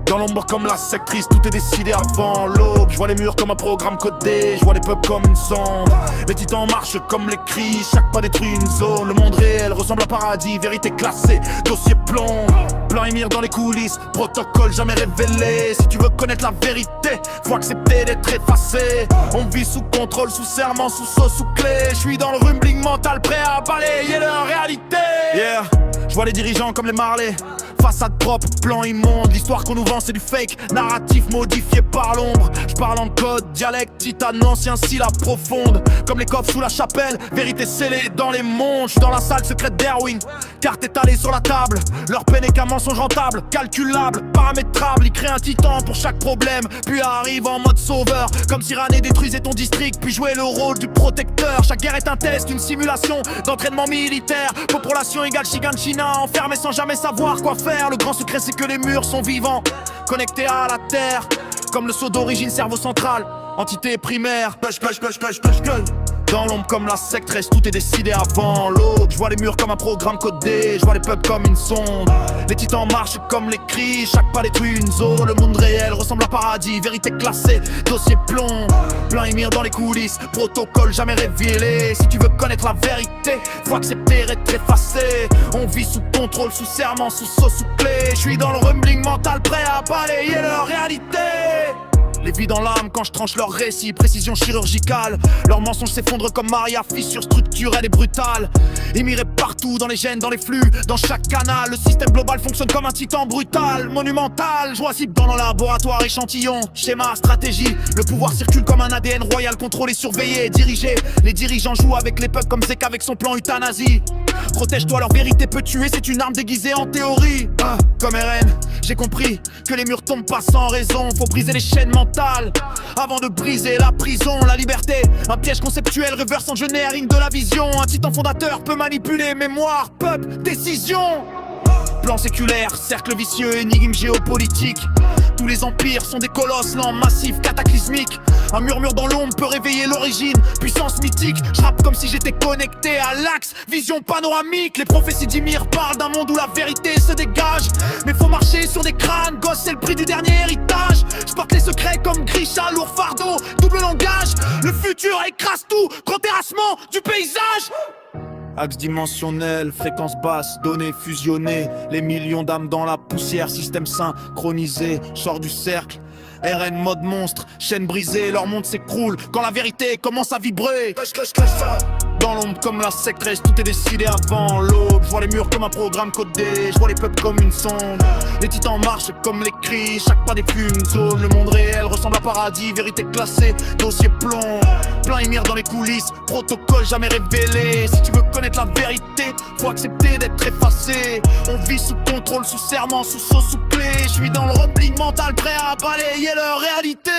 Dans l'ombre comme la sectrice, tout est décidé avant l'aube. Je vois les murs comme un programme codé, je vois les peuples comme une sonde. Les titans marchent comme les cris, chaque pas détruit une zone. Le monde réel ressemble à paradis, vérité classée, dossier plomb. Blanc et mire dans les coulisses, protocole jamais révélé. Si tu veux connaître la vérité, faut accepter d'être effacé. On vit sous contrôle, sous serment, sous sauce, sous clé. Je suis dans le rumbling mental, prêt à balayer leur réalité. Yeah, je vois les dirigeants comme les Marley. Façade propre, plan immonde, l'histoire qu'on nous vend c'est du fake. Narratif modifié par l'ombre. Je parle en code, dialecte, titane, ancien syllabe profonde. Comme les coffres sous la chapelle, vérité scellée dans les mondes. J'suis dans la salle secrète d'Erwin, carte étalée sur la table. Leur peine est qu'un mensonge rentable, calculable, paramétrable. Ils créent un titan pour chaque problème, puis arrivent en mode sauveur. Comme si Rané détruisait ton district, puis jouait le rôle du protecteur. Chaque guerre est un test, une simulation d'entraînement militaire. Population égale Shiganshina, enfermé sans jamais savoir quoi faire. Le grand secret c'est que les murs sont vivants, connectés à la terre. Comme le saut d'origine cerveau central, entité primaire. Dans l'ombre comme la sectresse, tout est décidé avant l'aube. Je vois les murs comme un programme codé, je vois les peuples comme une sonde. Les titans marchent comme les cris, chaque pas détruit une zone. Le monde réel ressemble à paradis, vérité classée, dossier plomb. Plein et mire dans les coulisses, protocole jamais révélé. Si tu veux connaître la vérité, faut accepter d'être effacé. On vit sous contrôle, sous serment, sous sauce, sous clé. Je suis dans le rumbling mental, prêt à balayer leur réalité. Les vies dans l'âme quand je tranche leur récit, précision chirurgicale. Leurs mensonges s'effondrent comme Maria, fissure structurelle et brutale. Émirés partout, dans les gènes, dans les flux, dans chaque canal. Le système global fonctionne comme un titan brutal, monumental. Je vois cible dans le laboratoire, échantillon, schéma, stratégie. Le pouvoir circule comme un ADN royal, contrôlé, surveillé, dirigé. Les dirigeants jouent avec les peuples comme Zek avec son plan euthanasie. Protège-toi, leur vérité peut tuer, c'est une arme déguisée en théorie. Comme RN, j'ai compris que les murs tombent pas sans raison. Faut briser les chaînes mentales avant de briser la prison. La liberté, un piège conceptuel, reverse engineering de la vision. Un titan fondateur peut manipuler mémoire, peuple, décision. Plan séculaire, cercle vicieux, énigme géopolitique. Tous les empires sont des colosses lents, massifs, cataclysmiques. Un murmure dans l'ombre peut réveiller l'origine, puissance mythique. Je rappe comme si j'étais connecté à l'axe, vision panoramique. Les prophéties d'Ymir parlent d'un monde où la vérité se dégage. Mais faut marcher sur des crânes, gosse c'est le prix du dernier héritage. Je porte les secrets comme Grisha, lourd fardeau, double langage. Le futur écrase tout, grand terrassement du paysage. Axe dimensionnel, fréquence basse, données fusionnées. Les millions d'âmes dans la poussière, système synchronisé. Sors du cercle, RN mode monstre, chaîne brisée. Leur monde s'écroule quand la vérité commence à vibrer. Dans l'ombre comme la sectresse, tout est décidé avant l'aube. Je vois les murs comme un programme codé, je vois les peuples comme une sonde. Les titans marchent comme les cris, chaque pas défule une zone. Le monde réel ressemble à paradis, vérité classée, dossier plomb. Plein et mire dans les coulisses, protocole jamais révélé. Si tu veux connaître la vérité, faut accepter d'être effacé. On vit sous contrôle, sous serment, sous sauce, sous clé. Je suis dans le rumbling mental, prêt à balayer leur réalité.